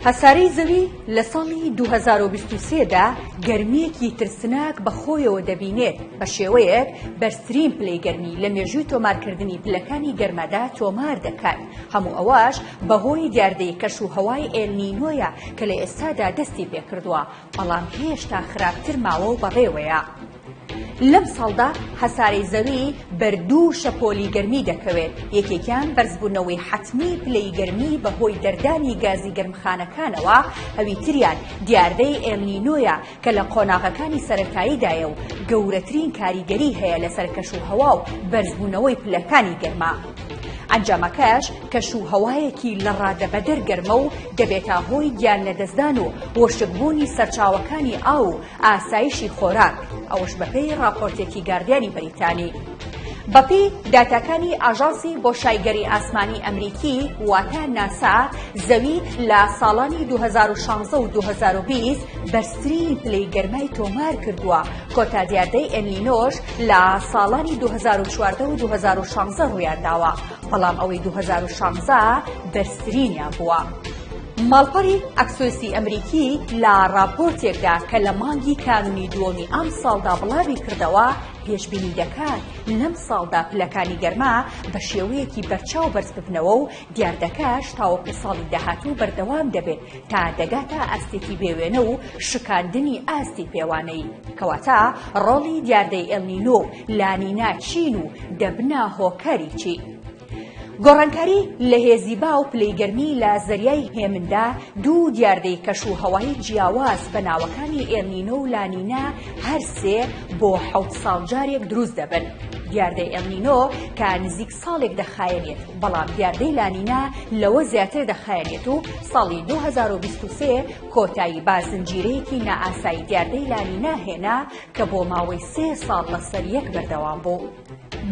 هەسارەی زەوی لە ساڵی 2023دا گەرمیەکی ترسناک بەخۆیەوە دەبینێت بە شێوەیەک بەرزترین پلەی گەرمی لە مێژووی تۆمارکردنی پلەکانی گەرمەدا تۆمار دەکات. هەموو ئەوەش بەهۆی دیاردەی کەشوهەوای ئێلنینۆیە کە لە ئێستادا دەستی پێکردووە، بەڵام هێشتا خراپتر ماوە و بەڕێوەیە. لەم ساڵدا هەسارەی زەوی بەردوو شەپۆلی گەرمی دەکەوێت. یەکێکیان بەرزبوونەوەی حەتمی پلەی گەرمی بەهۆی دەردانی گازی گەرمخانەکانەوە، هەویتریان دیاردەی ئێلنینۆیە کە لە قۆناغەکانی سەرەتاییدایە و گەورەترین کاریگەری هەیە لەسەر کەشوهەوا و بەرزبوونەوەی پلەکانی گەرما. ئەنجامەکەش کەشوهەوایەکی لە ڕادەبەدەر گەرمە و دەبێتە هۆی گیان لەدەستدان و وەشکبوونی سەرچاوەکانی ئاو و ئاسایشی خۆراک، ئەوەش بەپێی راپۆرتێکی گاردیانی بەریتانی. بەپێی داتاکانی ئاژانسی بۆشایگەری ئاسمانی ئەمریکی واتە ناسا، زەوی لە ساڵانی 2016 و 2020 بەرزترین پلەی گەرمای تۆمار کردووە. کۆتا دیاردەی ئێلنینۆش لە ساڵانی 2014 و 2016 ڕوویانداوە، بەڵام ئەوەی 2016 بەرزترینیان بووە. ماڵپەڕی ئەکسۆسی ئەمریکی لە راپۆرتێکدا کە لە مانگی کانونی دووەمی ئەم ساڵدا بڵاوی کردەوە پێشبینی دەکات لەم ساڵدا پلەکانی گەرما بە شێوەیەکی بەرچاو بەرز ببنەوە و دیاردەکەش تاوەکو ساڵی داهاتوو بەردەوام دەبێت تا دەگاتە ئاستێکی بێوێنە و شکاندنی ئاستی پێوانەی، کەواتە ڕۆڵی دیاردەی ئێلنینۆ لانینا چین و دەبنە هۆکاری چی. گۆڕانکاری لە هێزیبا و پلەی گەرمی لە زەریای هێمندا دوو دیاردەی کەشوهەوایی جیاواز بە ناوەکانی ئێلنینۆ و لانینا هەر سێ بۆ 7 ساڵ جارێک دروست دەبن. دیاردەی ئێلنینۆ کە نزیک ساڵێک دەخایەنێت، بەڵام دیاردەی لانینا لەوە زیاتر دەخایەنێت و ساڵی 2023 کۆتایی بازنجیرەیەکی نائاسایی دیاردەی لانینا هێنا کە بۆ ماوەی 3 ساڵ لەسەر یەک بەردەوام بوو.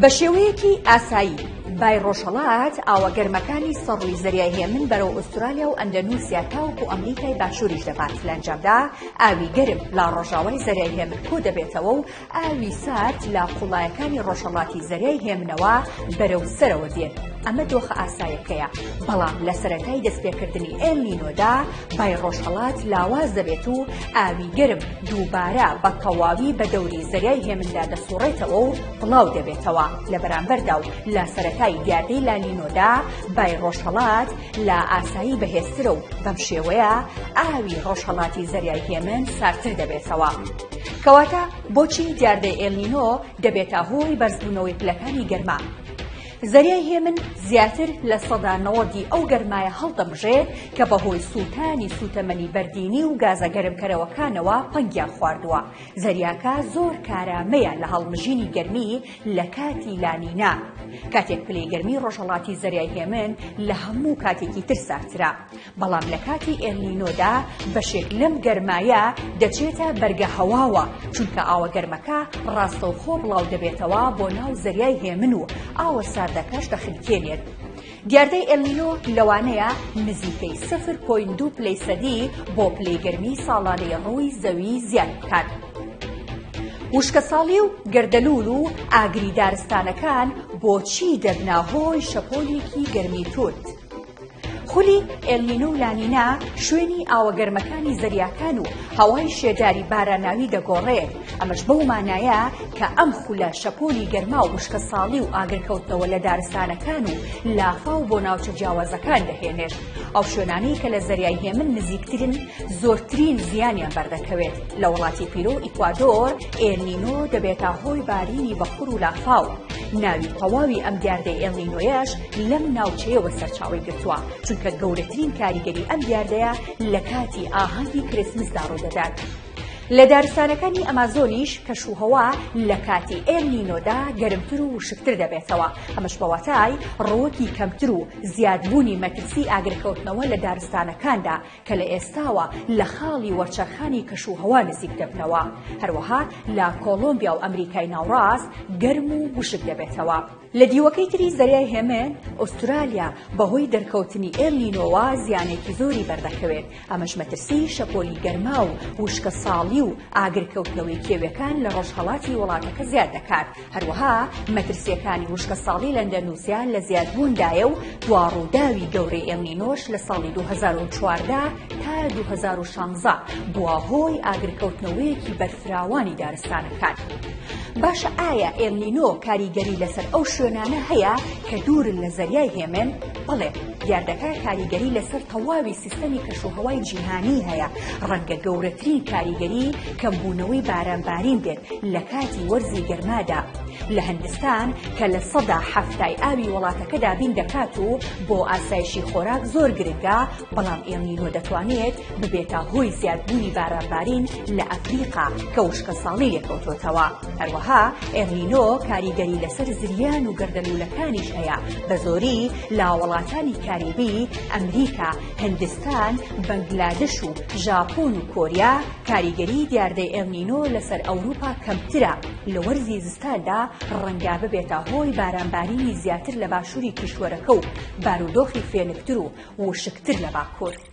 بە شێوەیەکی ئاسایی بای ڕۆژهەڵات ئاوەگەرمەکانی سەڕووی زەریای هێمن بەرەو ئوسترالیا و ئەندەنوسیا تاوەکو ئەمریکای باشووریش دەبات. لە ئەنجامدا ئاوی گەرم لە ڕۆژاوای زەریای هێمن کۆ دەبێتەوە و ئاوی سارد لە قوڵایەکانی ڕۆژهەڵاتی زەریای هێمنەوە بەرەو سەرەوە دێن. ئەمە دۆخە ئاسایەکەیە، بەڵام لە سەرەتای دەستپێکردنی ئێلنینۆدا بای ڕۆژهەڵات لاواز دەبێت و ئاوی گەرم دووبارە بە تەواوی بە دەوری زەریای هێمندا دەسوڕێتەوە و بڵاو دەبێتەوە. لە بەرامبەردا و لە سەرەتای دیاردەی لانینۆدا بای ڕۆژهەڵات لە ئاسایی بەهێزترە و بەم شێوەیە ئاوی ڕۆژهەڵاتی زەریای هێمن ساردتر دەبێتەوە. کەواتە بۆچی دیاردەی ئێلنینۆ دەبێتە هۆی بەرزبوونەوەی پلەکانی گەرما؟ زەریای هێمن زیاتر لە 90% ئەو گەرمایە هەڵدەمژێت کە بەهۆی سووتانی سوتەمەنی بەردینی و گازە گەرمکەرەوەکانەوە پەنگیان خواردووە. زەریاکە زۆر کارامەیە لە هەڵمژینی گەرمی لە کاتی لانینا، کاتێک پلەی گەرمی ڕۆژهەڵاتی زەریای هێمن لە هەموو کاتێکی تر ساردترە، بەڵام لە کاتی ئێلنینۆدا بەشێک لەم گەرمایە دەچێتە بەرگە هەواوە، چونکە ئاوە گەرمەکە ڕاستەوخۆ بڵاو دەبێتەوە بۆ ناو زەریای هێمن و ئاوە ساردەکەش دەخلیکێنێت. دیاردەی ئێلنینۆ لەوانەیە نزیکەی 0.2 پلەی سەدی بۆ پلەی گەرمی ساڵانەی ڕووی زەوی زیاد بکات. وشکەساڵی و گەردەلوول و ئاگری دارستانەکان بۆچی دەبنە هۆی شەپۆلێکی گەرمی تورت؟ خولی ئێلنینۆ و لانینا شوێنی ئاوەگەرمەکانی زەریاکان و هەوای شێداری باراناوی دەگۆڕێت. ئەمەش بەو مانایە کە ئەم خولە شەپۆلی گەرما و وشکەساڵی و ئاگرکەوتنەوە لە دارستانەکان و لافاو بۆ ناوچە جیاوازەکان دەهێنێت. ئەو شوێنانەی کە لە زەریای هێمن نزیکترن زۆرترین زیانیان بەردەکەوێت. لە وڵاتی پیرۆ و ئیکوادۆر ئێلنینۆ دەبێتە هۆی بارینی بەخور و لافاو. ناوی تەواوی ئەم دیاردەی ئێلنینۆیەش لەم ناوچەیەوە سەرچاوی گرتووە، چونکە گەورەترین کاریگەری ئەم دیاردەیە لە کاتی ئاهەنگی کریسمسدا ڕوودەدات. لە دارستانەکانی ئەمازۆنیش کەشوهەوا لە کاتی ئێلنینۆدا گەرمتر و وشکتر دەبێتەوە. ئەمەش بەواتای ڕۆکی کەمتر و زیادبوونی مەترسی ئاگرکەوتنەوە لە دارستانەکاندا کە لە ئێستاوە لە خاڵی وەرچەرخانی کەشوهەوا نزیک دەبنەوە. هەروەها لە کۆلۆمبیا و ئەمریکای ناوڕاست گەرم و وشک دەبێتەوە. لە دیوەکەی تری زەریای هێمن ئوسترالیا بەهۆی دەرکەوتنی ئێلنینۆوە زیانێکی زۆری بەردەکەوێت. ئەمەش مەترسی شەپۆلی گەرما و وشکە ساڵی وشکەساڵی و ئاگرکەوتنەوەی کێویەکان لە ڕۆژهەڵاتی وڵاتەکە زیاد دەکات. هەروەها مەترسیەکانی وشکەساڵی لەندەنووسیان لە زیادبووندایە و دواڕووداوی گەورەی ئێلنینۆش لە ساڵی 2014 تا 2016 بووە هۆی ئاگرکەوتنەوەیەکی بەرفراوانی دارستانەکان. باشە ئایا ئێلنینۆ کاریگەری لەسەر ئەو شوێنانە هەیە کە دوورن لە زەریای هێمن؟ بەڵێ، دیاردەکە کاریگەری لەسەر تەواوی سیستەمی کەشوهەوای جیهانی هەیە. ڕەنگە گەورەترین کاریگەری کەمبوونەوەی بارانبارین بێت لە کاتی وەرزی گەرمادا لە هەندستان کە لە 70% ئاوی وڵاتەکەدا بین دەکات و بۆ ئاسایشی خۆراک زۆر گرنگە، بەڵام ئێلنینۆ دەتوانێت ببێتە هۆی زیادبوونی بارانبارین لە ئەفریقا کە وشکەساڵی لێکەوتوتەوە. هەروەها ئێلنینۆ کاریگەری لەسەر زریان و گەردەلوولەکانیش هەیە، بە زۆری لە وڵاتانی کاریبی، ئەمریکا، هەندستان، بەنگلادش و ژاپۆن و کۆریا. کاریگەری دیاردەی ئێلنینۆ لەسەر ئەوروپا کەمترە، لە وەرزی زستاندا ڕەنگە ببێتە هۆی بارانبارینی زیاتر لە باشووری کیشوەرەکە و بارودۆخی فێنکتر و وشکتر لە باکوور.